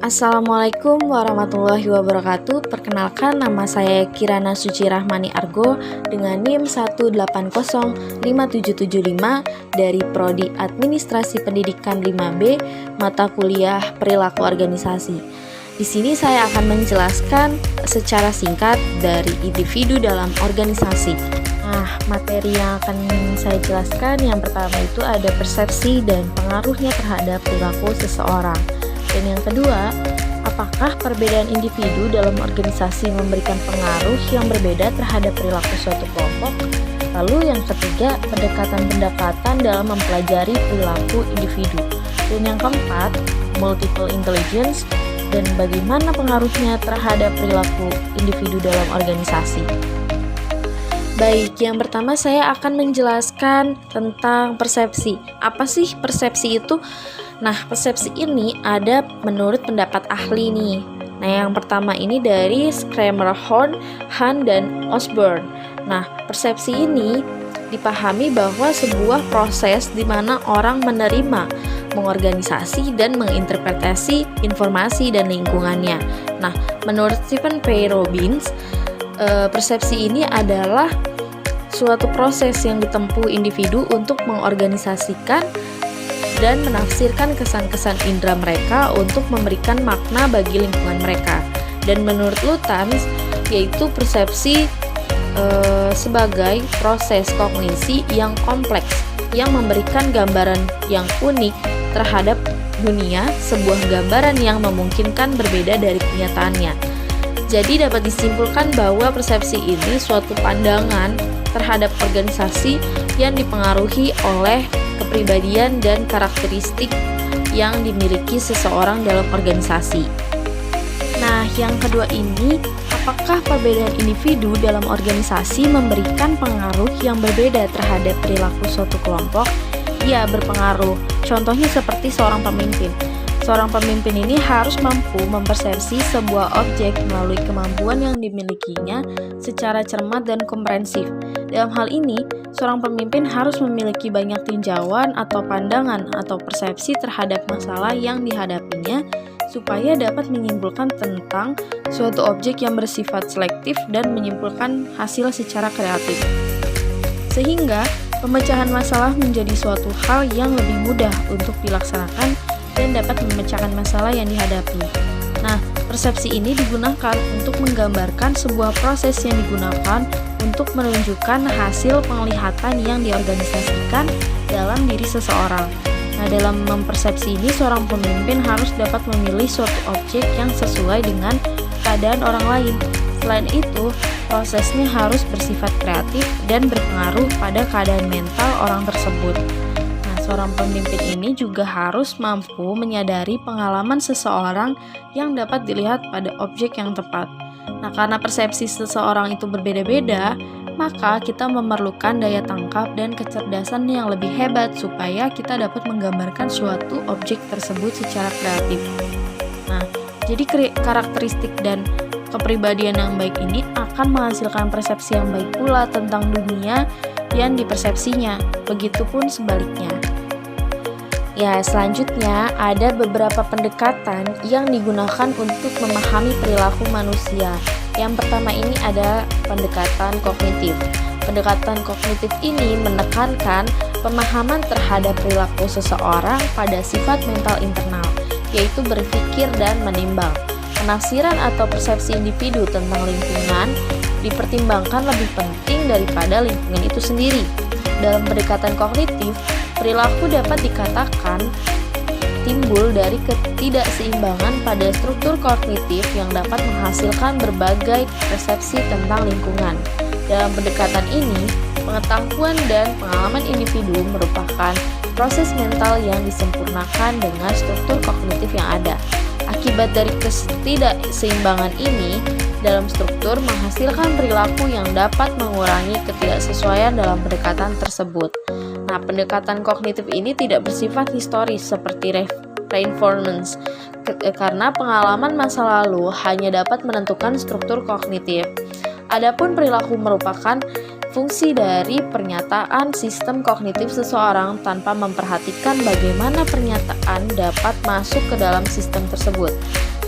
Assalamualaikum warahmatullahi wabarakatuh. Perkenalkan, nama saya Kirana Suci Rahmani Argo dengan NIM 1805775 dari Prodi Administrasi Pendidikan 5B, mata kuliah Perilaku Organisasi. Di sini saya akan menjelaskan secara singkat dari individu dalam organisasi. Nah, materi yang akan saya jelaskan yang pertama itu ada persepsi dan pengaruhnya terhadap perilaku seseorang. Dan yang kedua, apakah perbedaan individu dalam organisasi memberikan pengaruh yang berbeda terhadap perilaku suatu kelompok? Lalu yang ketiga, pendekatan-pendekatan dalam mempelajari perilaku individu. Dan yang keempat, multiple intelligence dan bagaimana pengaruhnya terhadap perilaku individu dalam organisasi. Baik, yang pertama saya akan menjelaskan tentang persepsi. Apa sih persepsi itu? Nah, persepsi ini ada menurut pendapat ahli nih. Nah, yang pertama ini dari Kramer, Horn, Han, dan Osborne. Nah, persepsi ini dipahami bahwa sebuah proses di mana orang menerima, mengorganisasi, dan menginterpretasi informasi dan lingkungannya. Nah, menurut Stephen P. Robbins, persepsi ini adalah suatu proses yang ditempuh individu untuk mengorganisasikan dan menafsirkan kesan-kesan indera mereka untuk memberikan makna bagi lingkungan mereka. Dan menurut Lutáns, yaitu persepsi sebagai proses kognisi yang kompleks yang memberikan gambaran yang unik terhadap dunia, sebuah gambaran yang memungkinkan berbeda dari kenyataannya. Jadi dapat disimpulkan bahwa persepsi ini suatu pandangan terhadap organisasi yang dipengaruhi oleh kepribadian dan karakteristik yang dimiliki seseorang dalam organisasi. Nah, yang kedua ini, apakah perbedaan individu dalam organisasi memberikan pengaruh yang berbeda terhadap perilaku suatu kelompok? Ya, berpengaruh. Contohnya seperti seorang pemimpin. Seorang pemimpin ini harus mampu mempersepsi sebuah objek melalui kemampuan yang dimilikinya secara cermat dan komprehensif. Dalam hal ini, seorang pemimpin harus memiliki banyak tinjauan atau pandangan atau persepsi terhadap masalah yang dihadapinya supaya dapat menyimpulkan tentang suatu objek yang bersifat selektif dan menyimpulkan hasil secara kreatif. Sehingga, pemecahan masalah menjadi suatu hal yang lebih mudah untuk dilaksanakan dan dapat memecahkan masalah yang dihadapi. Nah, persepsi ini digunakan untuk menggambarkan sebuah proses yang digunakan untuk menunjukkan hasil penglihatan yang diorganisasikan dalam diri seseorang. Nah, dalam mempersepsi ini, seorang pemimpin harus dapat memilih suatu objek yang sesuai dengan keadaan orang lain. Selain itu, prosesnya harus bersifat kreatif dan berpengaruh pada keadaan mental orang tersebut. Seorang pemimpin ini juga harus mampu menyadari pengalaman seseorang yang dapat dilihat pada objek yang tepat. Nah, karena persepsi seseorang itu berbeda-beda, maka kita memerlukan daya tangkap dan kecerdasan yang lebih hebat supaya kita dapat menggambarkan suatu objek tersebut secara kreatif. Nah, jadi karakteristik dan kepribadian yang baik ini akan menghasilkan persepsi yang baik pula tentang dunia yang dipersepsinya, begitupun sebaliknya. Ya, selanjutnya ada beberapa pendekatan yang digunakan untuk memahami perilaku manusia. Yang pertama ini ada pendekatan kognitif. Pendekatan kognitif ini menekankan pemahaman terhadap perilaku seseorang pada sifat mental internal, yaitu berpikir dan menimbang. Penafsiran atau persepsi individu tentang lingkungan dipertimbangkan lebih penting daripada lingkungan itu sendiri. Dalam pendekatan kognitif, perilaku dapat dikatakan timbul dari ketidakseimbangan pada struktur kognitif yang dapat menghasilkan berbagai persepsi tentang lingkungan. Dalam pendekatan ini, pengetahuan dan pengalaman individu merupakan proses mental yang disempurnakan dengan struktur kognitif yang ada. Akibat dari ketidakseimbangan ini, dalam struktur menghasilkan perilaku yang dapat mengurangi ketidaksesuaian dalam pendekatan tersebut. Nah, pendekatan kognitif ini tidak bersifat historis seperti reinforcement, karena pengalaman masa lalu hanya dapat menentukan struktur kognitif. Adapun perilaku merupakan fungsi dari pernyataan sistem kognitif seseorang tanpa memperhatikan bagaimana pernyataan dapat masuk ke dalam sistem tersebut.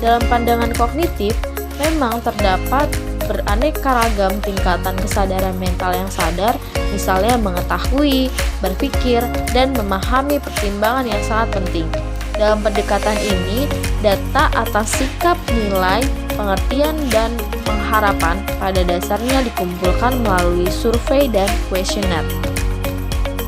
Dalam pandangan kognitif, memang terdapat beraneka ragam tingkatan kesadaran mental yang sadar, misalnya mengetahui, berpikir, dan memahami pertimbangan yang sangat penting. Dalam pendekatan ini, data atas sikap, nilai, pengertian, dan pengharapan pada dasarnya dikumpulkan melalui survei dan kuesioner.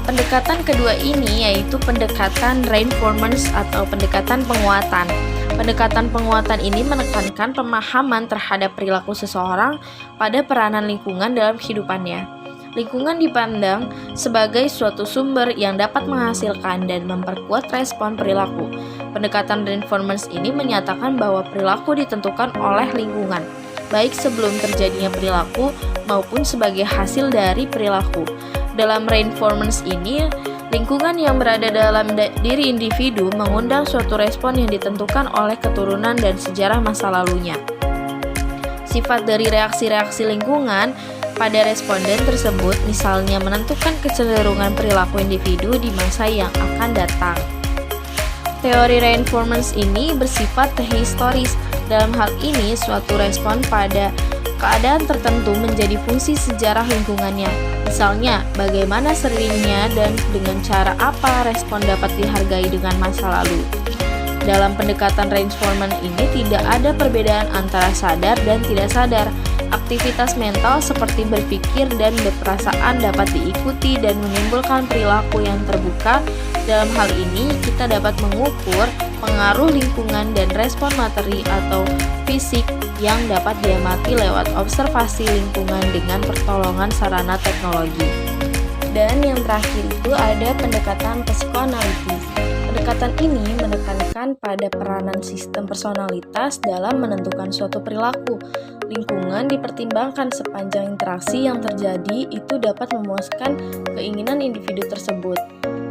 Pendekatan kedua ini yaitu pendekatan reinforcement atau pendekatan penguatan. Pendekatan penguatan ini menekankan pemahaman terhadap perilaku seseorang pada peranan lingkungan dalam kehidupannya. Lingkungan dipandang sebagai suatu sumber yang dapat menghasilkan dan memperkuat respon perilaku. Pendekatan reinforcement ini menyatakan bahwa perilaku ditentukan oleh lingkungan, baik sebelum terjadinya perilaku maupun sebagai hasil dari perilaku. Dalam reinforcement ini, lingkungan yang berada dalam diri individu mengundang suatu respon yang ditentukan oleh keturunan dan sejarah masa lalunya. Sifat dari reaksi-reaksi lingkungan pada responden tersebut misalnya menentukan kecenderungan perilaku individu di masa yang akan datang. Teori reinforcement ini bersifat historis. Dalam hal ini, suatu respon pada keadaan tertentu menjadi fungsi sejarah lingkungannya. Misalnya, bagaimana seringnya dan dengan cara apa respon dapat dihargai dengan masa lalu. Dalam pendekatan reinforcement ini tidak ada perbedaan antara sadar dan tidak sadar. Aktivitas mental seperti berpikir dan berperasaan dapat diikuti dan menimbulkan perilaku yang terbuka. Dalam hal ini, kita dapat mengukur pengaruh lingkungan dan respon materi atau fisik yang dapat diamati lewat observasi lingkungan dengan pertolongan sarana teknologi. Dan yang terakhir itu ada pendekatan psikoanalitis. Pendekatan ini menekankan pada peranan sistem personalitas dalam menentukan suatu perilaku. Lingkungan dipertimbangkan sepanjang interaksi yang terjadi itu dapat memuaskan keinginan individu tersebut.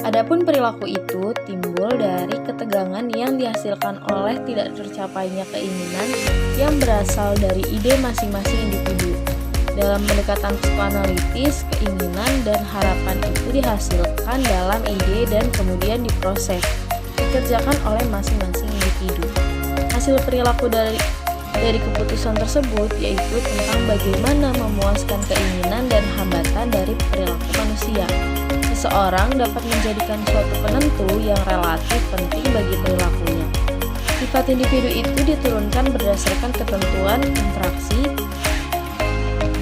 Adapun perilaku itu timbul dari ketegangan yang dihasilkan oleh tidak tercapainya keinginan yang berasal dari ide masing-masing individu. Dalam pendekatan psikoanalitis, keinginan dan harapan itu dihasilkan dalam ide dan kemudian diproses, dikerjakan oleh masing-masing individu. Hasil perilaku dari keputusan tersebut yaitu tentang bagaimana memuaskan keinginan dan hambatan dari perilaku manusia. Seseorang dapat menjadikan suatu penentu yang relatif penting bagi perilakunya. Sifat individu itu diturunkan berdasarkan ketentuan interaksi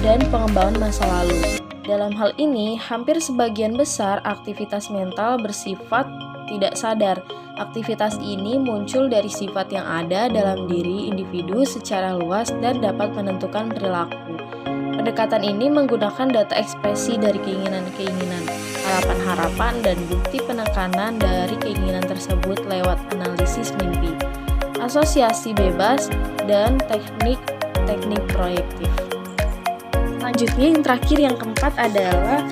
dan pengembangan masa lalu. Dalam hal ini, hampir sebagian besar aktivitas mental bersifat tidak sadar. Aktivitas ini muncul dari sifat yang ada dalam diri individu secara luas dan dapat menentukan perilaku. Pendekatan ini menggunakan data ekspresi dari keinginan-keinginan, harapan-harapan, dan bukti penekanan dari keinginan tersebut lewat analisis mimpi, asosiasi bebas, dan teknik proyektif. Selanjutnya yang terakhir, yang keempat adalah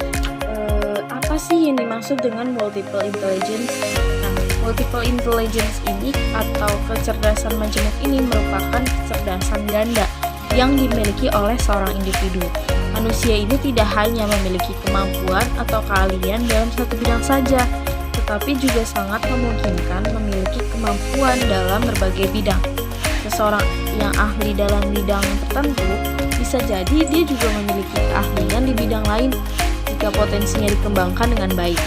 apa sih yang dimaksud dengan multiple intelligence? Nah, multiple intelligence ini atau kecerdasan majemuk ini merupakan kecerdasan ganda yang dimiliki oleh seorang individu. Manusia ini tidak hanya memiliki kemampuan atau keahlian dalam satu bidang saja, tetapi juga sangat memungkinkan memiliki kemampuan dalam berbagai bidang. Seseorang yang ahli dalam bidang tertentu bisa jadi dia juga memiliki keahlian di bidang lain jika potensinya dikembangkan dengan baik.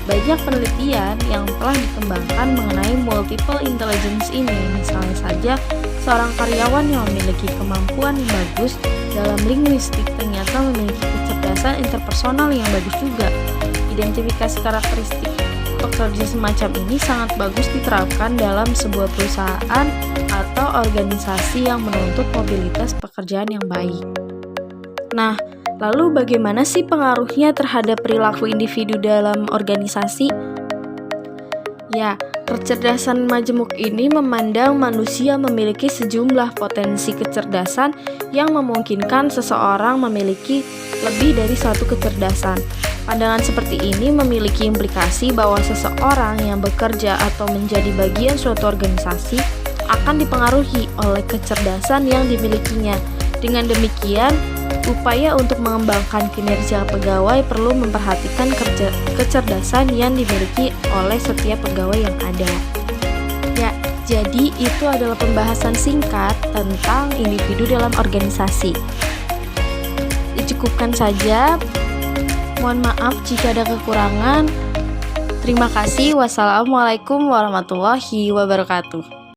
Banyak penelitian yang telah dikembangkan mengenai multiple intelligence ini, misalnya saja seorang karyawan yang memiliki kemampuan yang bagus dalam linguistik ternyata memiliki kecerdasan interpersonal yang bagus juga. Identifikasi karakteristik pekerja semacam ini sangat bagus diterapkan dalam sebuah perusahaan atau organisasi yang menuntut mobilitas pekerjaan yang baik. Nah, lalu bagaimana sih pengaruhnya terhadap perilaku individu dalam organisasi? Ya, kecerdasan majemuk ini memandang manusia memiliki sejumlah potensi kecerdasan yang memungkinkan seseorang memiliki lebih dari satu kecerdasan. Pandangan seperti ini memiliki implikasi bahwa seseorang yang bekerja atau menjadi bagian suatu organisasi akan dipengaruhi oleh kecerdasan yang dimilikinya. Dengan demikian, upaya untuk mengembangkan kinerja pegawai perlu memperhatikan kecerdasan yang dimiliki oleh setiap pegawai yang ada. Ya, Jadi itu adalah pembahasan singkat tentang individu dalam organisasi. Dicukupkan saja. Mohon maaf jika ada kekurangan. Terima kasih. Wassalamualaikum warahmatullahi wabarakatuh.